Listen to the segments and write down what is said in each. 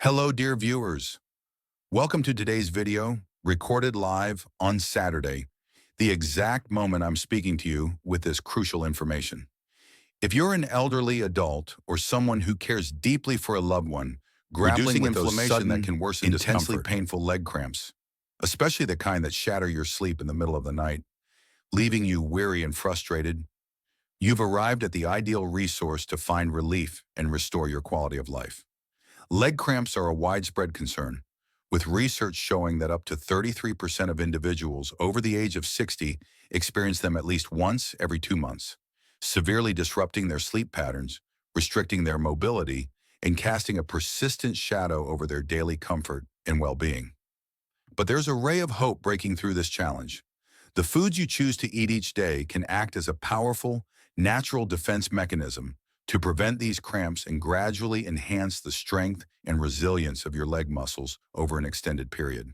Hello, dear viewers. Welcome to today's video, recorded live on Saturday, the exact moment I'm speaking to you with this crucial information. If you're an elderly adult or someone who cares deeply for a loved one, grappling with those inflammation that can worsen intensely painful leg cramps, especially the kind that shatter your sleep in the middle of the night, leaving you weary and frustrated, you've arrived at the ideal resource to find relief and restore your quality of life. Leg cramps are a widespread concern, with research showing that up to 33% of individuals over the age of 60 experience them at least once every 2 months, severely disrupting their sleep patterns, restricting their mobility, and casting a persistent shadow over their daily comfort and well-being. But there's a ray of hope breaking through this challenge. The foods you choose to eat each day can act as a powerful, natural defense mechanism to prevent these cramps and gradually enhance the strength and resilience of your leg muscles over an extended period.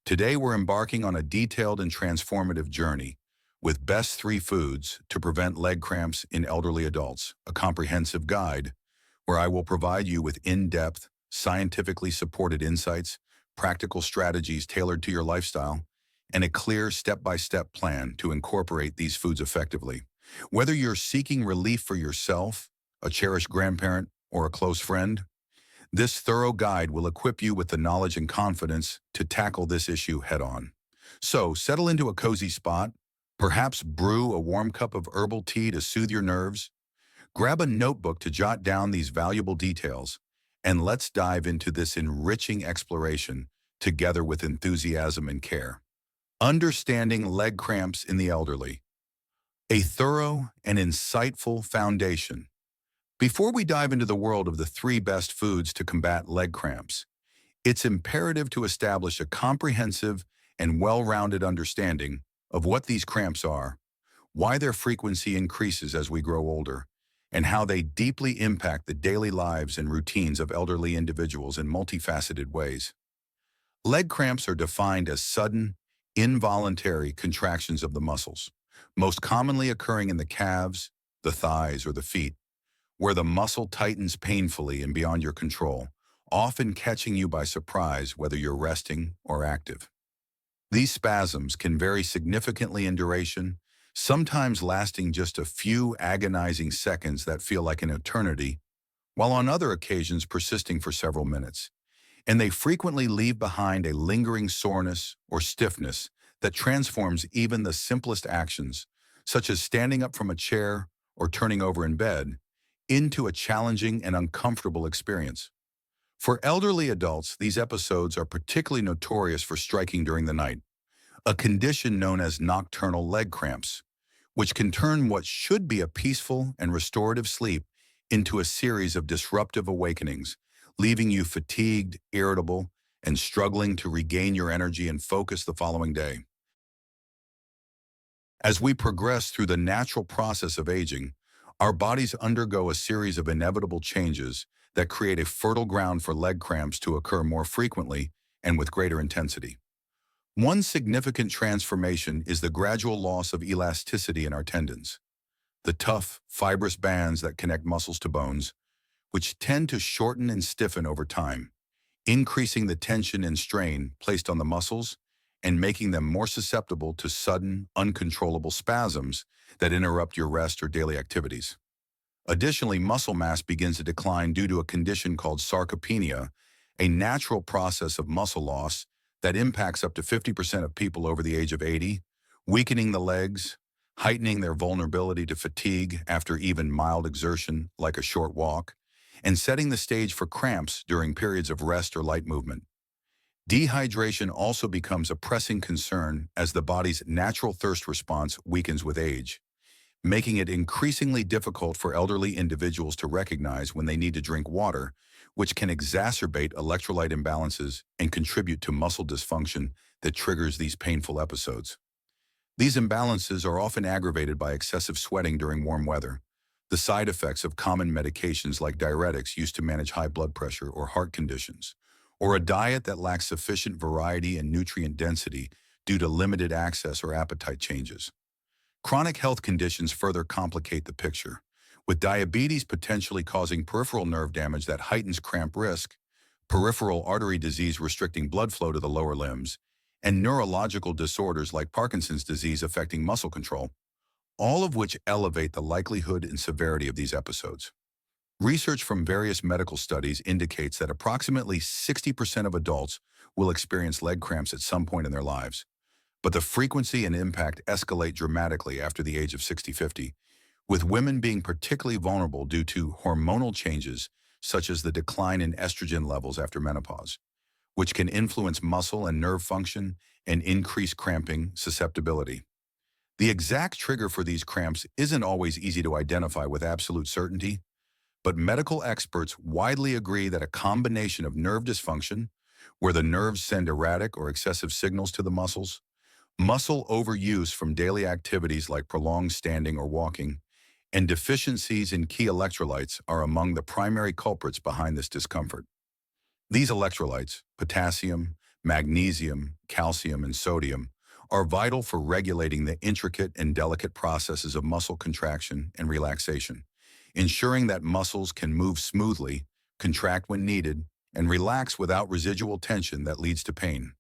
Today, we're embarking on a detailed and transformative journey with best 3 foods to prevent leg cramps in elderly adults, a comprehensive guide where I will provide you with in-depth, scientifically supported insights, practical strategies tailored to your lifestyle, and a clear step-by-step plan to incorporate these foods effectively. Whether you're seeking relief for yourself, a cherished grandparent, or a close friend, this thorough guide will equip you with the knowledge and confidence to tackle this issue head-on. So, settle into a cozy spot, perhaps brew a warm cup of herbal tea to soothe your nerves, grab a notebook to jot down these valuable details, and let's dive into this enriching exploration together with enthusiasm and care. Understanding leg cramps in the elderly. A thorough and insightful foundation. Before we dive into the world of the 3 best foods to combat leg cramps, it's imperative to establish a comprehensive and well-rounded understanding of what these cramps are, why their frequency increases as we grow older, and how they deeply impact the daily lives and routines of elderly individuals in multifaceted ways. Leg cramps are defined as sudden, involuntary contractions of the muscles, most commonly occurring in the calves, the thighs, or the feet, where the muscle tightens painfully and beyond your control, often catching you by surprise whether you're resting or active. These spasms can vary significantly in duration, sometimes lasting just a few agonizing seconds that feel like an eternity, while on other occasions persisting for several minutes. And they frequently leave behind a lingering soreness or stiffness that transforms even the simplest actions, such as standing up from a chair or turning over in bed, into a challenging and uncomfortable experience. For elderly adults, these episodes are particularly notorious for striking during the night, a condition known as nocturnal leg cramps, which can turn what should be a peaceful and restorative sleep into a series of disruptive awakenings, leaving you fatigued, irritable, and struggling to regain your energy and focus the following day. As we progress through the natural process of aging, our bodies undergo a series of inevitable changes that create a fertile ground for leg cramps to occur more frequently and with greater intensity. One significant transformation is the gradual loss of elasticity in our tendons, the tough, fibrous bands that connect muscles to bones, which tend to shorten and stiffen over time, increasing the tension and strain placed on the muscles and making them more susceptible to sudden, uncontrollable spasms that interrupt your rest or daily activities. Additionally, muscle mass begins to decline due to a condition called sarcopenia, a natural process of muscle loss that impacts up to 50% of people over the age of 80, weakening the legs, heightening their vulnerability to fatigue after even mild exertion like a short walk, and setting the stage for cramps during periods of rest or light movement. Dehydration also becomes a pressing concern as the body's natural thirst response weakens with age, making it increasingly difficult for elderly individuals to recognize when they need to drink water, which can exacerbate electrolyte imbalances and contribute to muscle dysfunction that triggers these painful episodes. These imbalances are often aggravated by excessive sweating during warm weather, the side effects of common medications like diuretics used to manage high blood pressure or heart conditions, or a diet that lacks sufficient variety and nutrient density due to limited access or appetite changes. Chronic health conditions further complicate the picture, with diabetes potentially causing peripheral nerve damage that heightens cramp risk, peripheral artery disease restricting blood flow to the lower limbs, and neurological disorders like Parkinson's disease affecting muscle control, all of which elevate the likelihood and severity of these episodes. Research from various medical studies indicates that approximately 60% of adults will experience leg cramps at some point in their lives, but the frequency and impact escalate dramatically after the age of 60-50, with women being particularly vulnerable due to hormonal changes such as the decline in estrogen levels after menopause, which can influence muscle and nerve function and increase cramping susceptibility. The exact trigger for these cramps isn't always easy to identify with absolute certainty, but medical experts widely agree that a combination of nerve dysfunction, where the nerves send erratic or excessive signals to the muscles, muscle overuse from daily activities like prolonged standing or walking, and deficiencies in key electrolytes are among the primary culprits behind this discomfort. These electrolytes, potassium, magnesium, calcium, and sodium, are vital for regulating the intricate and delicate processes of muscle contraction and relaxation, ensuring that muscles can move smoothly, contract when needed, and relax without residual tension that leads to pain.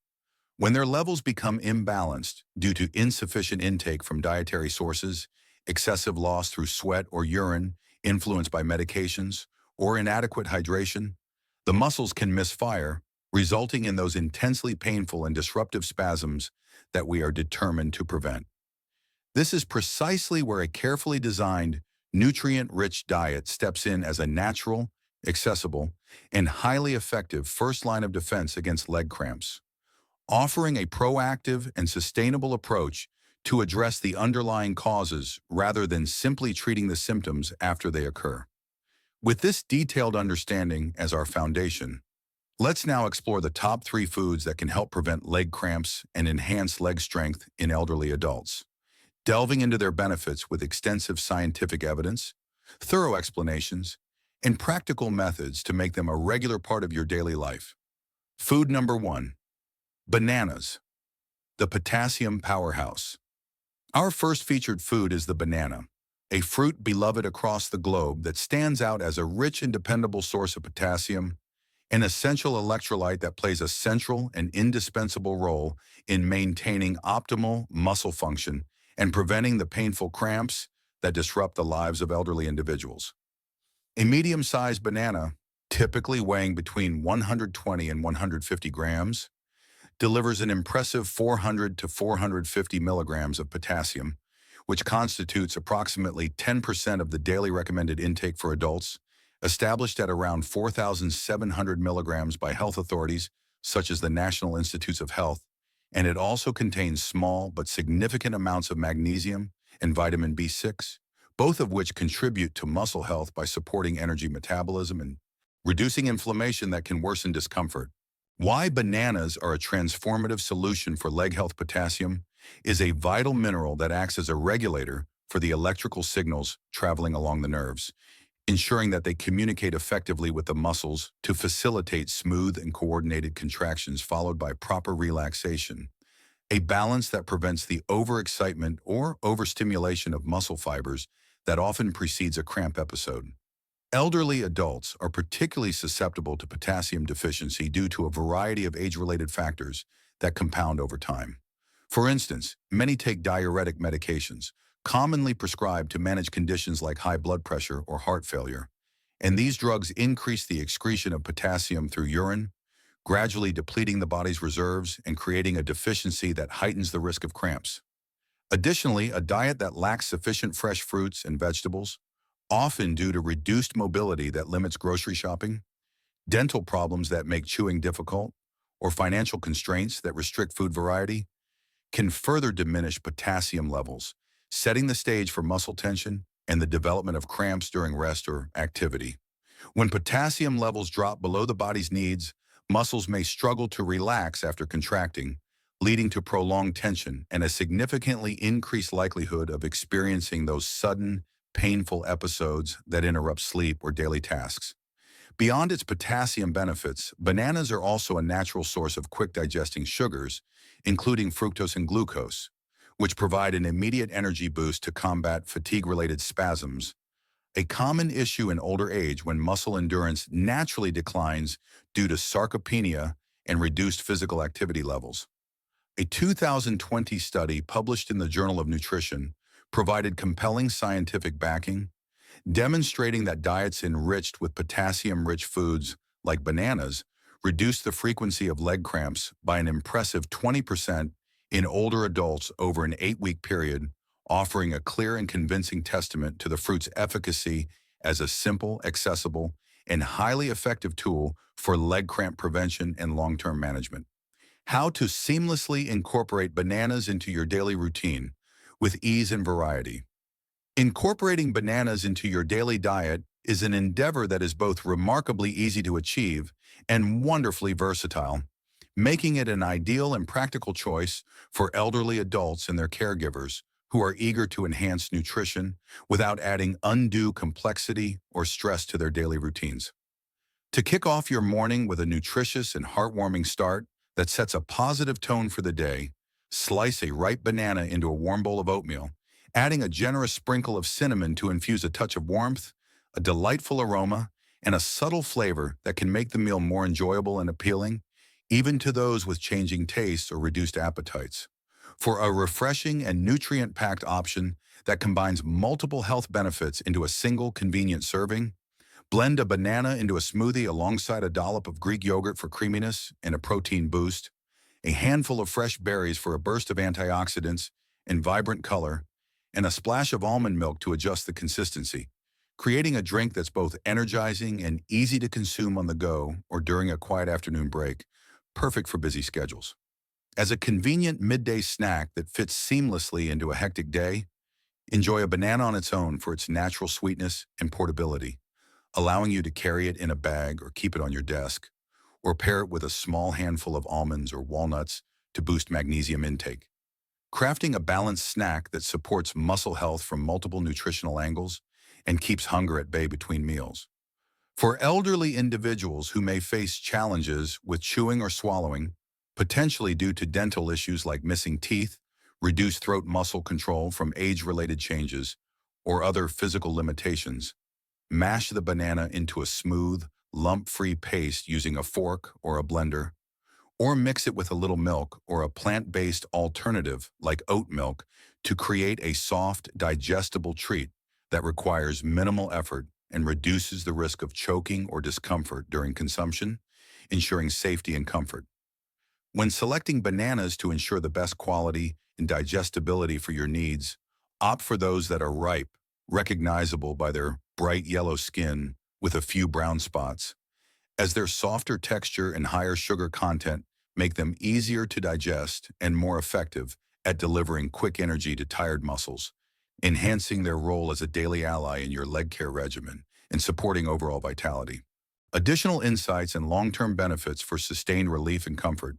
When their levels become imbalanced due to insufficient intake from dietary sources, excessive loss through sweat or urine influenced by medications, or inadequate hydration, the muscles can misfire, resulting in those intensely painful and disruptive spasms that we are determined to prevent. This is precisely where a carefully designed, nutrient-rich diet steps in as a natural, accessible, and highly effective first line of defense against leg cramps, offering a proactive and sustainable approach to address the underlying causes rather than simply treating the symptoms after they occur. With this detailed understanding as our foundation, let's now explore the top 3 foods that can help prevent leg cramps and enhance leg strength in elderly adults, delving into their benefits with extensive scientific evidence, thorough explanations, and practical methods to make them a regular part of your daily life. Food number 1, bananas, the potassium powerhouse. Our first featured food is the banana, a fruit beloved across the globe that stands out as a rich and dependable source of potassium, an essential electrolyte that plays a central and indispensable role in maintaining optimal muscle function and preventing the painful cramps that disrupt the lives of elderly individuals. A medium-sized banana, typically weighing between 120 and 150 grams, delivers an impressive 400 to 450 milligrams of potassium, which constitutes approximately 10% of the daily recommended intake for adults, established at around 4,700 milligrams by health authorities such as the National Institutes of Health, and it also contains small but significant amounts of magnesium and vitamin B6, both of which contribute to muscle health by supporting energy metabolism and reducing inflammation that can worsen discomfort. Why bananas are a transformative solution for leg health. Potassium is a vital mineral that acts as a regulator for the electrical signals traveling along the nerves, ensuring that they communicate effectively with the muscles to facilitate smooth and coordinated contractions followed by proper relaxation, a balance that prevents the overexcitement or overstimulation of muscle fibers that often precedes a cramp episode. Elderly adults are particularly susceptible to potassium deficiency due to a variety of age-related factors that compound over time. For instance, many take diuretic medications, commonly prescribed to manage conditions like high blood pressure or heart failure, and these drugs increase the excretion of potassium through urine, gradually depleting the body's reserves and creating a deficiency that heightens the risk of cramps. Additionally, a diet that lacks sufficient fresh fruits and vegetables, often due to reduced mobility that limits grocery shopping, dental problems that make chewing difficult, or financial constraints that restrict food variety, can further diminish potassium levels, setting the stage for muscle tension and the development of cramps during rest or activity. When potassium levels drop below the body's needs, muscles may struggle to relax after contracting, leading to prolonged tension and a significantly increased likelihood of experiencing those sudden, painful episodes that interrupt sleep or daily tasks. Beyond its potassium benefits, bananas are also a natural source of quick-digesting sugars, including fructose and glucose, which provide an immediate energy boost to combat fatigue-related spasms, a common issue in older age when muscle endurance naturally declines due to sarcopenia and reduced physical activity levels. A 2020 study published in the Journal of Nutrition provided compelling scientific backing, demonstrating that diets enriched with potassium-rich foods like bananas reduced the frequency of leg cramps by an impressive 20% in older adults over an 8-week period, offering a clear and convincing testament to the fruit's efficacy as a simple, accessible, and highly effective tool for leg cramp prevention and long-term management. How to seamlessly incorporate bananas into your daily routine with ease and variety. Incorporating bananas into your daily diet is an endeavor that is both remarkably easy to achieve and wonderfully versatile, making it an ideal and practical choice for elderly adults and their caregivers who are eager to enhance nutrition without adding undue complexity or stress to their daily routines. To kick off your morning with a nutritious and heartwarming start that sets a positive tone for the day, slice a ripe banana into a warm bowl of oatmeal, adding a generous sprinkle of cinnamon to infuse a touch of warmth, a delightful aroma, and a subtle flavor that can make the meal more enjoyable and appealing, even to those with changing tastes or reduced appetites. For a refreshing and nutrient-packed option that combines multiple health benefits into a single convenient serving, blend a banana into a smoothie alongside a dollop of Greek yogurt for creaminess and a protein boost, a handful of fresh berries for a burst of antioxidants and vibrant color, and a splash of almond milk to adjust the consistency, creating a drink that's both energizing and easy to consume on the go or during a quiet afternoon break, perfect for busy schedules. As a convenient midday snack that fits seamlessly into a hectic day, enjoy a banana on its own for its natural sweetness and portability, allowing you to carry it in a bag or keep it on your desk, or pair it with a small handful of almonds or walnuts to boost magnesium intake. Crafting a balanced snack that supports muscle health from multiple nutritional angles and keeps hunger at bay between meals. For elderly individuals who may face challenges with chewing or swallowing, potentially due to dental issues like missing teeth, reduced throat muscle control from age-related changes, or other physical limitations, mash the banana into a smooth, lump-free paste using a fork or a blender, or mix it with a little milk or a plant-based alternative like oat milk to create a soft, digestible treat that requires minimal effort and reduces the risk of choking or discomfort during consumption, ensuring safety and comfort. When selecting bananas to ensure the best quality and digestibility for your needs, opt for those that are ripe, recognizable by their bright yellow skin with a few brown spots, as their softer texture and higher sugar content make them easier to digest and more effective at delivering quick energy to tired muscles, enhancing their role as a daily ally in your leg care regimen and supporting overall vitality. Additional insights and long-term benefits for sustained relief and comfort.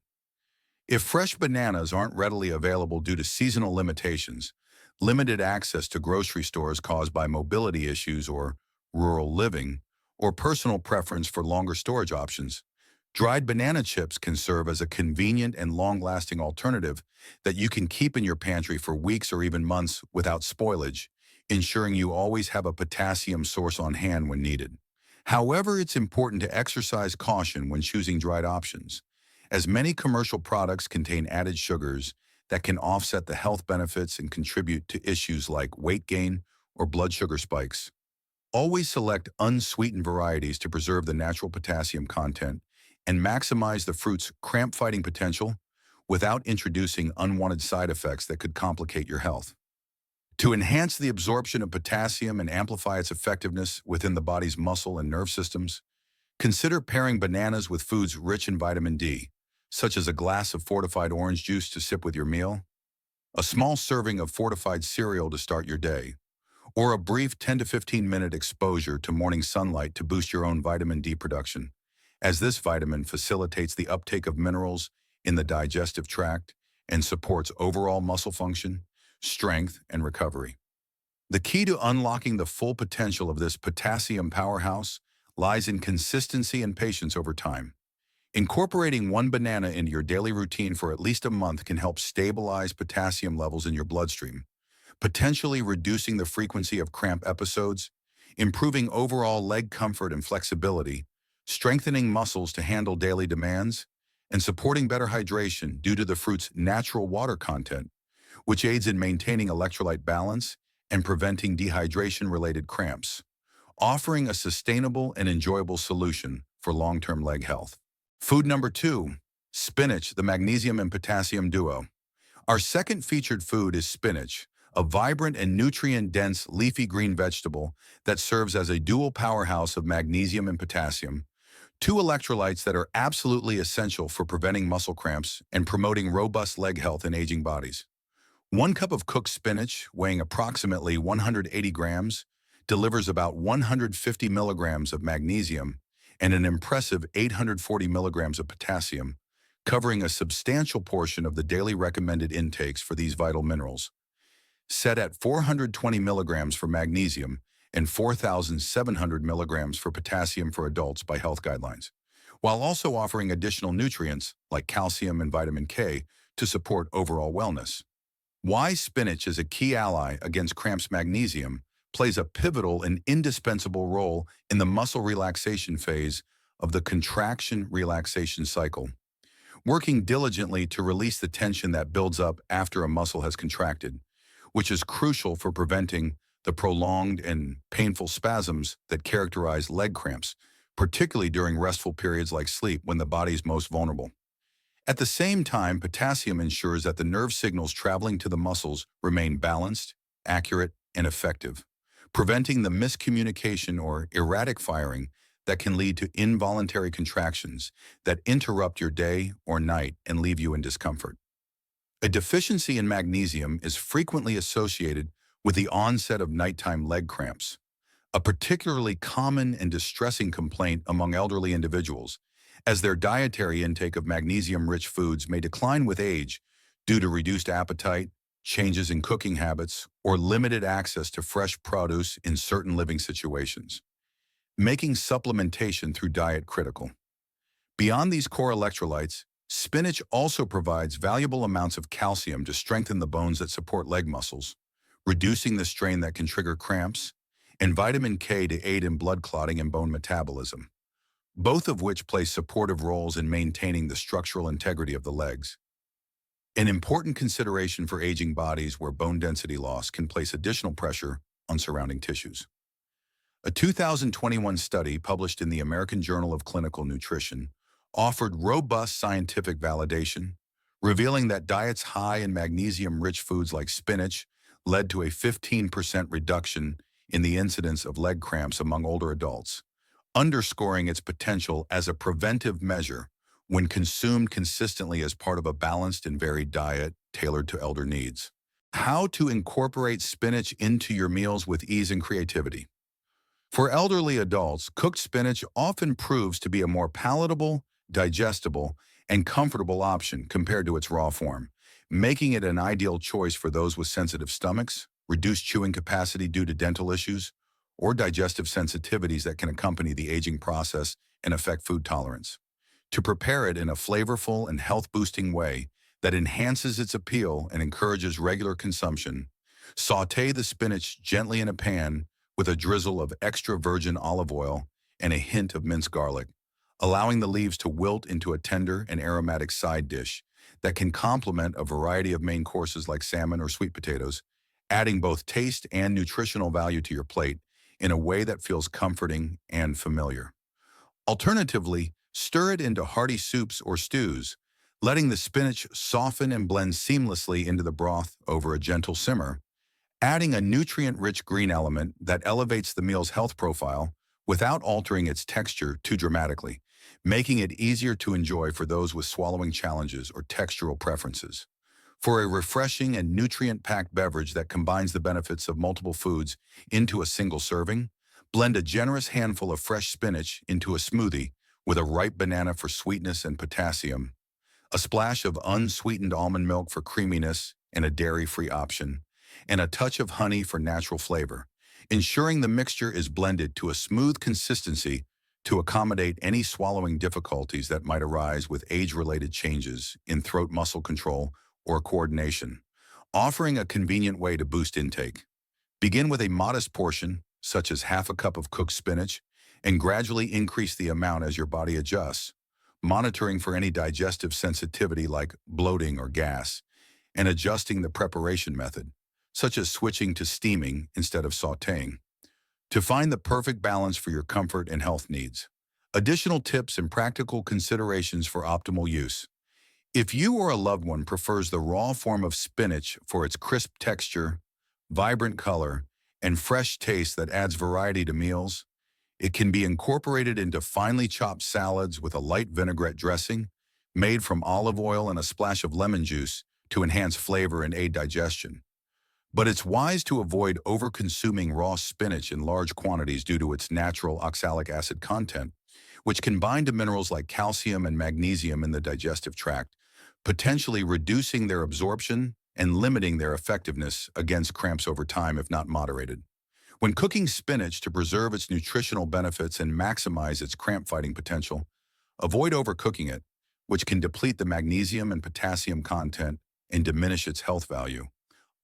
If fresh bananas aren't readily available due to seasonal limitations, limited access to grocery stores caused by mobility issues or rural living, or personal preference for longer storage options, dried banana chips can serve as a convenient and long-lasting alternative that you can keep in your pantry for weeks or even months without spoilage, ensuring you always have a potassium source on hand when needed. However, it's important to exercise caution when choosing dried options, as many commercial products contain added sugars that can offset the health benefits and contribute to issues like weight gain or blood sugar spikes. Always select unsweetened varieties to preserve the natural potassium content and maximize the fruit's cramp-fighting potential without introducing unwanted side effects that could complicate your health. To enhance the absorption of potassium and amplify its effectiveness within the body's muscle and nerve systems, consider pairing bananas with foods rich in vitamin D, such as a glass of fortified orange juice to sip with your meal, a small serving of fortified cereal to start your day, or a brief 10 to 15-minute exposure to morning sunlight to boost your own vitamin D production, as this vitamin facilitates the uptake of minerals in the digestive tract and supports overall muscle function, strength, and recovery. The key to unlocking the full potential of this potassium powerhouse lies in consistency and patience over time. Incorporating one banana into your daily routine for at least a month can help stabilize potassium levels in your bloodstream, potentially reducing the frequency of cramp episodes, improving overall leg comfort and flexibility, strengthening muscles to handle daily demands, and supporting better hydration due to the fruit's natural water content, which aids in maintaining electrolyte balance and preventing dehydration-related cramps, offering a sustainable and enjoyable solution for long-term leg health. Food number 2, spinach, the magnesium and potassium duo. Our second featured food is spinach, a vibrant and nutrient-dense leafy green vegetable that serves as a dual powerhouse of magnesium and potassium, two electrolytes that are absolutely essential for preventing muscle cramps and promoting robust leg health in aging bodies. 1 cup of cooked spinach, weighing approximately 180 grams, delivers about 150 milligrams of magnesium and an impressive 840 milligrams of potassium, covering a substantial portion of the daily recommended intakes for these vital minerals. Set at 420 milligrams for magnesium and 4,700 milligrams for potassium for adults by health guidelines, while also offering additional nutrients like calcium and vitamin K to support overall wellness. Why spinach is a key ally against cramps. Magnesium plays a pivotal and indispensable role in the muscle relaxation phase of the contraction-relaxation cycle, working diligently to release the tension that builds up after a muscle has contracted, which is crucial for preventing the prolonged and painful spasms that characterize leg cramps, particularly during restful periods like sleep when the body is most vulnerable. At the same time, potassium ensures that the nerve signals traveling to the muscles remain balanced, accurate, and effective, preventing the miscommunication or erratic firing that can lead to involuntary contractions that interrupt your day or night and leave you in discomfort. A deficiency in magnesium is frequently associated with the onset of nighttime leg cramps, a particularly common and distressing complaint among elderly individuals, as their dietary intake of magnesium-rich foods may decline with age due to reduced appetite, changes in cooking habits, or limited access to fresh produce in certain living situations, making supplementation through diet critical. Beyond these core electrolytes, spinach also provides valuable amounts of calcium to strengthen the bones that support leg muscles, reducing the strain that can trigger cramps, and vitamin K to aid in blood clotting and bone metabolism, both of which play supportive roles in maintaining the structural integrity of the legs. An important consideration for aging bodies where bone density loss can place additional pressure on surrounding tissues. A 2021 study published in the American Journal of Clinical Nutrition offered robust scientific validation, revealing that diets high in magnesium-rich foods like spinach led to a 15% reduction in the incidence of leg cramps among older adults, underscoring its potential as a preventive measure when consumed consistently as part of a balanced and varied diet tailored to elder needs. How to incorporate spinach into your meals with ease and creativity. For elderly adults, cooked spinach often proves to be a more palatable, digestible, and comfortable option compared to its raw form, making it an ideal choice for those with sensitive stomachs, reduced chewing capacity due to dental issues, or digestive sensitivities that can accompany the aging process and affect food tolerance. To prepare it in a flavorful and health-boosting way that enhances its appeal and encourages regular consumption, sauté the spinach gently in a pan with a drizzle of extra virgin olive oil and a hint of minced garlic, allowing the leaves to wilt into a tender and aromatic side dish that can complement a variety of main courses like salmon or sweet potatoes, adding both taste and nutritional value to your plate in a way that feels comforting and familiar. Alternatively, stir it into hearty soups or stews, letting the spinach soften and blend seamlessly into the broth over a gentle simmer, adding a nutrient-rich green element that elevates the meal's health profile without altering its texture too dramatically, making it easier to enjoy for those with swallowing challenges or textural preferences. For a refreshing and nutrient-packed beverage that combines the benefits of multiple foods into a single serving, blend a generous handful of fresh spinach into a smoothie with a ripe banana for sweetness and potassium, a splash of unsweetened almond milk for creaminess and a dairy-free option, and a touch of honey for natural flavor, ensuring the mixture is blended to a smooth consistency to accommodate any swallowing difficulties that might arise with age-related changes in throat muscle control or coordination, offering a convenient way to boost intake. Begin with a modest portion, such as half a cup of cooked spinach, and gradually increase the amount as your body adjusts, monitoring for any digestive sensitivity like bloating or gas, and adjusting the preparation method, such as switching to steaming instead of sautéing, to find the perfect balance for your comfort and health needs. Additional tips and practical considerations for optimal use. If you or a loved one prefers the raw form of spinach for its crisp texture, vibrant color, and fresh taste that adds variety to meals, it can be incorporated into finely chopped salads with a light vinaigrette dressing, made from olive oil and a splash of lemon juice to enhance flavor and aid digestion. But it's wise to avoid over-consuming raw spinach in large quantities due to its natural oxalic acid content, which can bind to minerals like calcium and magnesium in the digestive tract, potentially reducing their absorption and limiting their effectiveness against cramps over time if not moderated. When cooking spinach to preserve its nutritional benefits and maximize its cramp-fighting potential, avoid overcooking it, which can deplete the magnesium and potassium content and diminish its health value.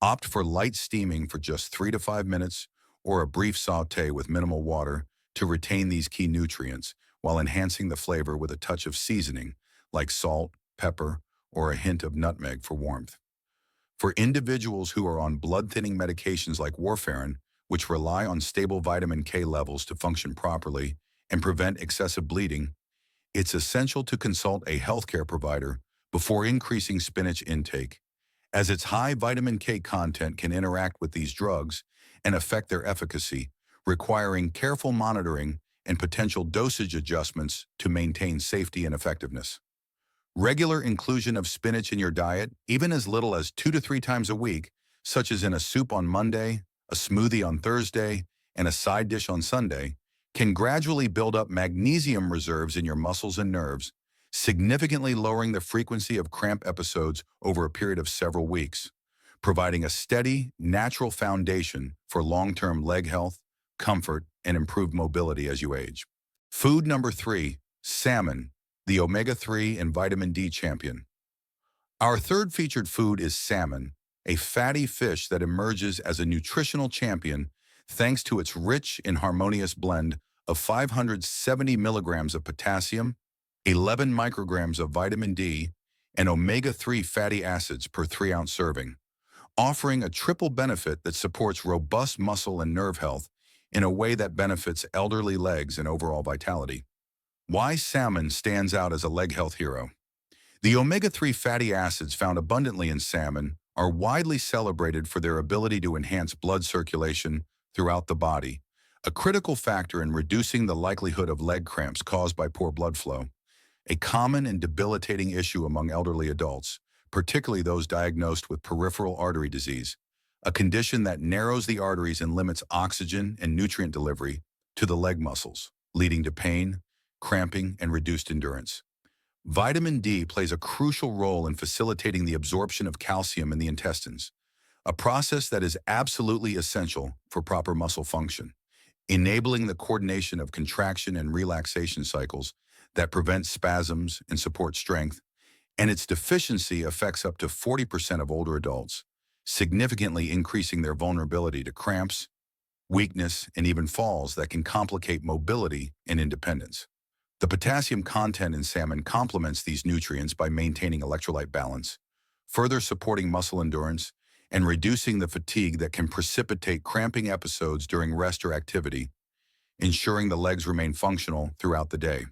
Opt for light steaming for just 3 to 5 minutes or a brief sauté with minimal water to retain these key nutrients while enhancing the flavor with a touch of seasoning like salt, pepper, or a hint of nutmeg for warmth. For individuals who are on blood-thinning medications like warfarin, which rely on stable vitamin K levels to function properly and prevent excessive bleeding, it's essential to consult a healthcare provider before increasing spinach intake, as its high vitamin K content can interact with these drugs and affect their efficacy, requiring careful monitoring and potential dosage adjustments to maintain safety and effectiveness. Regular inclusion of spinach in your diet, even as little as 2 to 3 times a week, such as in a soup on Monday, a smoothie on Thursday, and a side dish on Sunday, can gradually build up magnesium reserves in your muscles and nerves, significantly lowering the frequency of cramp episodes over a period of several weeks, providing a steady, natural foundation for long-term leg health, comfort, and improved mobility as you age. Food number 3, salmon, the omega-3 and vitamin D champion. Our third featured food is salmon, a fatty fish that emerges as a nutritional champion thanks to its rich and harmonious blend of 570 milligrams of potassium, 11 micrograms of vitamin D, and omega-3 fatty acids per 3-ounce serving, offering a triple benefit that supports robust muscle and nerve health in a way that benefits elderly legs and overall vitality. Why salmon stands out as a leg health hero. The omega-3 fatty acids found abundantly in salmon are widely celebrated for their ability to enhance blood circulation throughout the body, a critical factor in reducing the likelihood of leg cramps caused by poor blood flow, a common and debilitating issue among elderly adults, particularly those diagnosed with peripheral artery disease, a condition that narrows the arteries and limits oxygen and nutrient delivery to the leg muscles, leading to pain, cramping, and reduced endurance. Vitamin D plays a crucial role in facilitating the absorption of calcium in the intestines, a process that is absolutely essential for proper muscle function, enabling the coordination of contraction and relaxation cycles that prevent spasms and support strength, and its deficiency affects up to 40% of older adults, significantly increasing their vulnerability to cramps, weakness, and even falls that can complicate mobility and independence. The potassium content in salmon complements these nutrients by maintaining electrolyte balance, further supporting muscle endurance, and reducing the fatigue that can precipitate cramping episodes during rest or activity, ensuring the legs remain functional throughout the day.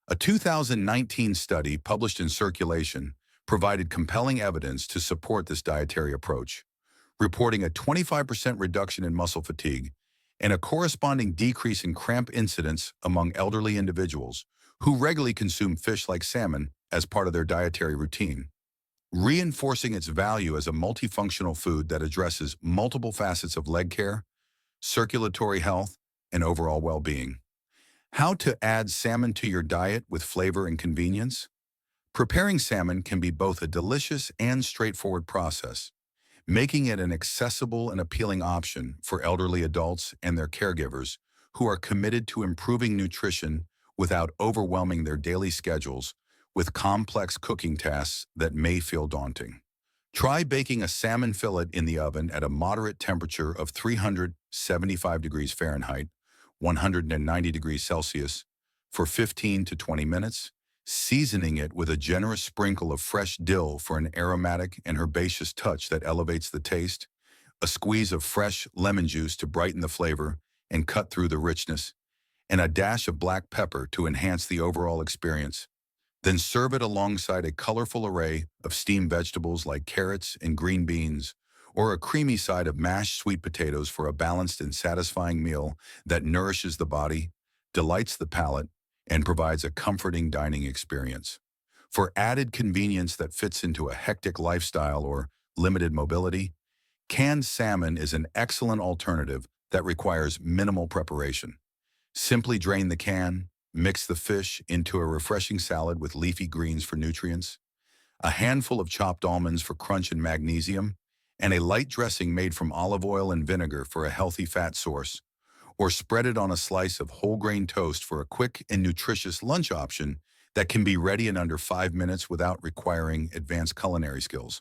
A 2019 study published in Circulation provided compelling evidence to support this dietary approach, reporting a 25% reduction in muscle fatigue and a corresponding decrease in cramp incidence among elderly individuals who regularly consume fish like salmon as part of their dietary routine, reinforcing its value as a multifunctional food that addresses multiple facets of leg care, circulatory health, and overall well-being. How to add salmon to your diet with flavor and convenience? Preparing salmon can be both a delicious and straightforward process, making it an accessible and appealing option for elderly adults and their caregivers who are committed to improving nutrition without overwhelming their daily schedules with complex cooking tasks that may feel daunting. Try baking a salmon fillet in the oven at a moderate temperature of 375 degrees Fahrenheit 190 degrees Celsius, for 15 to 20 minutes, seasoning it with a generous sprinkle of fresh dill for an aromatic and herbaceous touch that elevates the taste, a squeeze of fresh lemon juice to brighten the flavor and cut through the richness, and a dash of black pepper to enhance the overall experience. Then serve it alongside a colorful array of steamed vegetables like carrots and green beans, or a creamy side of mashed sweet potatoes for a balanced and satisfying meal that nourishes the body, delights the palate, and provides a comforting dining experience. For added convenience that fits into a hectic lifestyle or limited mobility, canned salmon is an excellent alternative that requires minimal preparation. Simply drain the can, mix the fish into a refreshing salad with leafy greens for nutrients, a handful of chopped almonds for crunch and magnesium, and a light dressing made from olive oil and vinegar for a healthy fat source, or spread it on a slice of whole grain toast for a quick and nutritious lunch option that can be ready in under 5 minutes without requiring advanced culinary skills.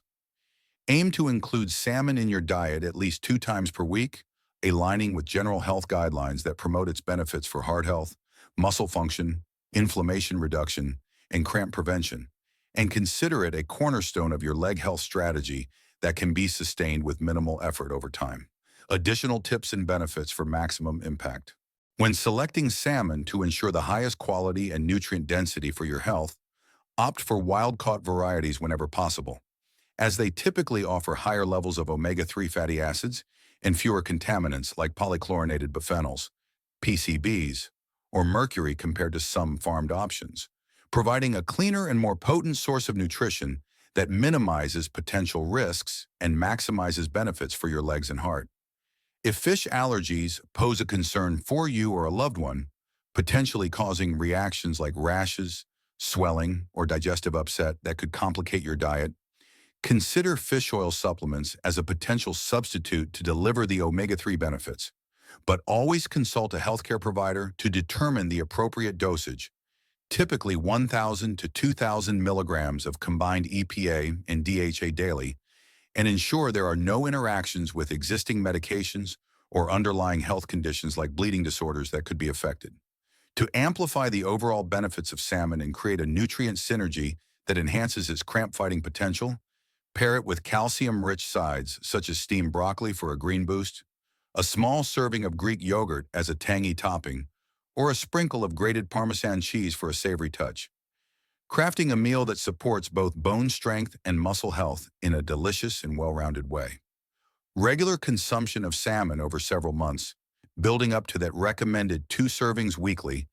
Aim to include salmon in your diet at least 2 times per week, aligning with general health guidelines that promote its benefits for heart health, muscle function, inflammation reduction, and cramp prevention, and consider it a cornerstone of your leg health strategy that can be sustained with minimal effort over time. Additional tips and benefits for maximum impact. When selecting salmon to ensure the highest quality and nutrient density for your health, opt for wild-caught varieties whenever possible, as they typically offer higher levels of omega-3 fatty acids and fewer contaminants like polychlorinated biphenyls, PCBs, or mercury compared to some farmed options, providing a cleaner and more potent source of nutrition that minimizes potential risks and maximizes benefits for your legs and heart. If fish allergies pose a concern for you or a loved one, potentially causing reactions like rashes, swelling, or digestive upset that could complicate your diet, consider fish oil supplements as a potential substitute to deliver the omega-3 benefits, but always consult a healthcare provider to determine the appropriate dosage, typically 1,000 to 2,000 milligrams of combined EPA and DHA daily, and ensure there are no interactions with existing medications or underlying health conditions like bleeding disorders that could be affected. To amplify the overall benefits of salmon and create a nutrient synergy that enhances its cramp-fighting potential, pair it with calcium-rich sides such as steamed broccoli for a green boost, a small serving of Greek yogurt as a tangy topping, or a sprinkle of grated Parmesan cheese for a savory touch. Crafting a meal that supports both bone strength and muscle health in a delicious and well-rounded way. Regular consumption of salmon over several months, building up to that recommended 2 servings weekly,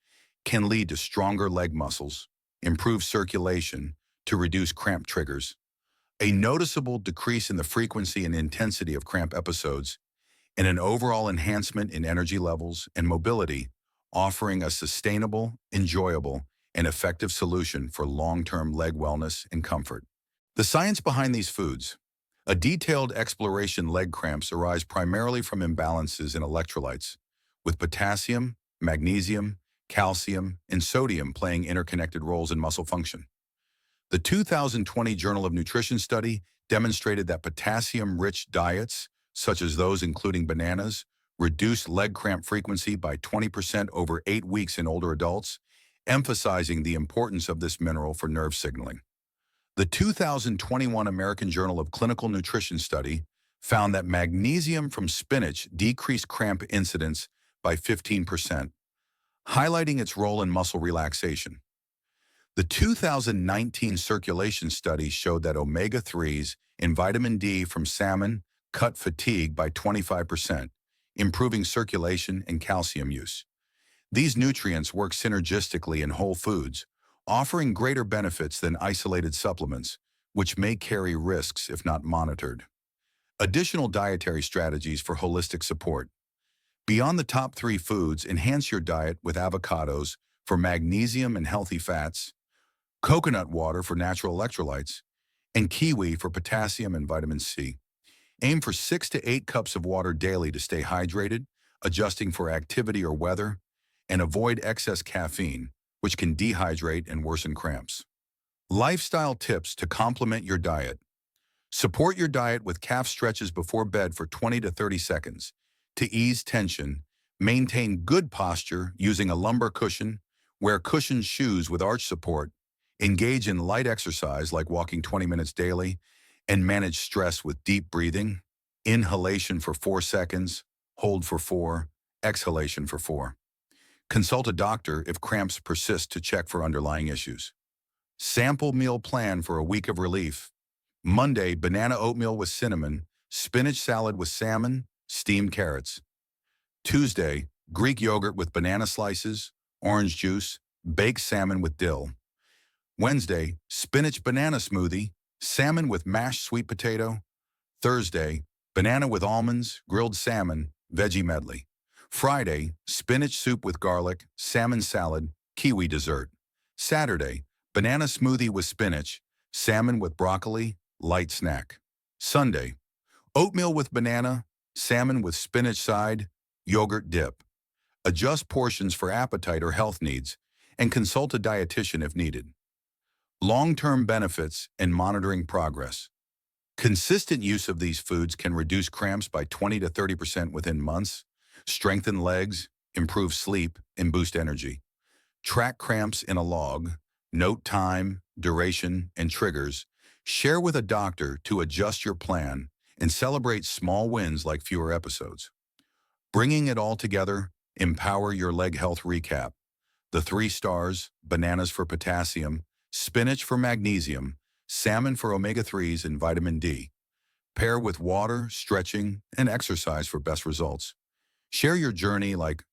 can lead to stronger leg muscles, improved circulation to reduce cramp triggers, a noticeable decrease in the frequency and intensity of cramp episodes, and an overall enhancement in energy levels and mobility, offering a sustainable, enjoyable, and effective solution for long-term leg wellness and comfort. The science behind these foods. A detailed exploration: leg cramps arise primarily from imbalances in electrolytes, with potassium, magnesium, calcium, and sodium playing interconnected roles in muscle function. The 2020 Journal of Nutrition study demonstrated that potassium-rich diets, such as those including bananas, reduced leg cramp frequency by 20% over 8 weeks in older adults, emphasizing the importance of this mineral for nerve signaling. The 2021 American Journal of Clinical Nutrition study found that magnesium from spinach decreased cramp incidence by 15%, highlighting its role in muscle relaxation. The 2019 circulation study showed that omega-3s in vitamin D from salmon cut fatigue by 25%, improving circulation and calcium use. These nutrients work synergistically in whole foods, offering greater benefits than isolated supplements, which may carry risks if not monitored. Additional dietary strategies for holistic support. Beyond the top 3 foods, enhance your diet with avocados for magnesium and healthy fats, coconut water for natural electrolytes, and kiwi for potassium and vitamin C. Aim for 6 to 8 cups of water daily to stay hydrated, adjusting for activity or weather, and avoid excess caffeine, which can dehydrate and worsen cramps. Lifestyle tips to complement your diet. Support your diet with calf stretches before bed for 20 to 30 seconds to ease tension, Maintain good posture using a lumbar cushion. Wear cushioned shoes with arch support. Engage in light exercise like walking 20 minutes daily. And manage stress with deep breathing. Inhalation for 4 seconds. Hold for 4. Exhalation for 4. Consult a doctor if cramps persist to check for underlying issues. Sample meal plan for a week of relief. Monday, banana oatmeal with cinnamon, spinach salad with salmon, steamed carrots. Tuesday, Greek yogurt with banana slices, orange juice, baked salmon with dill. Wednesday, spinach banana smoothie, salmon with mashed sweet potato. Thursday, banana with almonds, grilled salmon, veggie medley. Friday, spinach soup with garlic, salmon salad, kiwi dessert. Saturday, banana smoothie with spinach, salmon with broccoli, light snack. Sunday, oatmeal with banana, salmon with spinach side, yogurt dip. Adjust portions for appetite or health needs, and consult a dietitian if needed. Long-term benefits and monitoring progress. Consistent use of these foods can reduce cramps by 20 to 30% within months, strengthen legs, improve sleep, and boost energy. Track cramps in a log, note time, duration, and triggers. Share with a doctor to adjust your plan, and celebrate small wins like fewer episodes. Bringing it all together, empower your leg health recap. The 3 stars: bananas for potassium, spinach for magnesium, salmon for omega-3s and vitamin D. Pair with water, stretching, and exercise for best results. Share your journey like